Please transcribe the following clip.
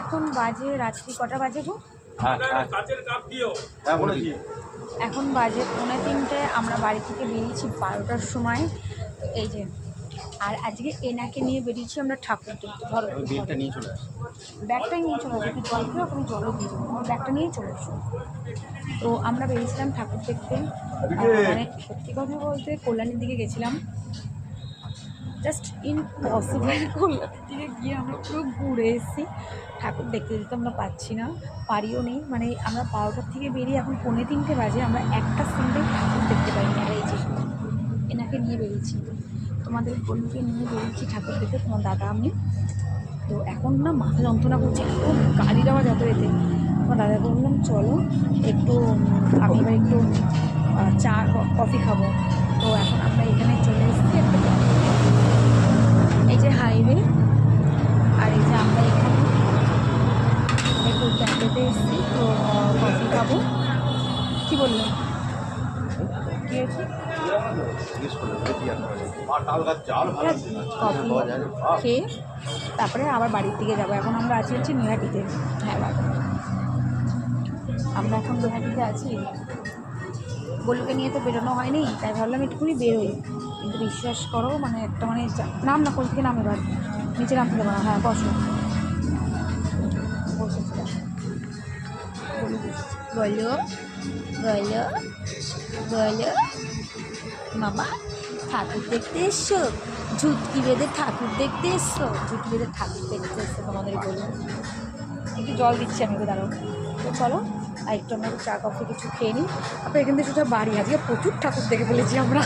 এখন বাজে রাত্রি কটা বাজে গো? এখন বাজে 2:45। আমরা বাড়ি থেকে বেরিয়েছি 12টার সময়। এই যে, আর আজকে এনাকে নিয়ে বেরিয়েছি আমরা ঠাকুর দেখতে। ধরো ব্যাগটা নিয়ে চলে আসো। ব্যাগটাই নিয়ে চলে আসো, জল খেয়ে তুমি জলও দিয়ে দেবো, আমার ব্যাগটা নিয়ে চলে আসো। তো আমরা বেরিয়েছিলাম ঠাকুর দেখতে। মানে সত্যি কথা বলতে কল্যাণীর দিকে গেছিলাম, জাস্ট ইম্পসিবল। কল্যাণীর দিকে গিয়ে আমরা পুরো ঘুরে এসেছি, ঠাকুর দেখতে যেতে আমরা পাচ্ছি না, পারিও নেই। মানে আমরা 12টার থেকে বেরিয়ে এখন 2:45 বাজে, আমরা একটা সিঙ্গেল ঠাকুর দেখতে পাইনি। আর এই যে এনাকে নিয়ে বেরিয়েছি, তোমাদের বোনকে নিয়ে বেরিয়েছি ঠাকুর দেখতে, তোমার দাদা আমি। তো এখন না মাথা যন্ত্রণা করছে, এত গাড়ির আওয়াজ এত এতে। আমার দাদাকে বললাম চলো একটু, আমি এবার একটু চা কফি খাবো। তো এখন আমরা এখানে চলে এসেছি একটা ক্যাফেতে। এই যে হাইওয়ে, আর এই যে আমরা এখানে একটু ক্যাফেতে এসেছি, তো কফি খাবো। কী বললেন? কী হয়েছে? কফি খেয়ে তারপরে আবার বাড়ির দিকে যাবো। এখন আমরা আছি নৈহাটিতে। হ্যাঁ বাবা, আমরা এখন নৈহাটিতে আছি। বলুকে নিয়ে তো বেরোনো হয়নি, তাই ভাবলাম একটুখানি বেরোই। কিন্তু বিশ্বাস করো, মানে একটা মানে নাম না, কোল থেকে নাম, এবার নিচে নামতে দেবো না। হ্যাঁ বসো, বসেছিলাম। বলো বলো বলো মামা, ঠাকুর দেখতে এসছো? ঝুটকি বেঁধে ঠাকুর দেখতে এসছো? ঝুটকি বেঁধে ঠাকুর দেখতে এসছো তোমাদের বলুন। একটু জল দিচ্ছি আমি, দাঁড়াও। তো চলো আর একটু আমরা চা কফি কিছু খেয়ে নিই, তারপরে এখান থেকে সোজা বাড়ি। আজকে প্রচুর ঠাকুর দেখে ফেলেছি আমরা।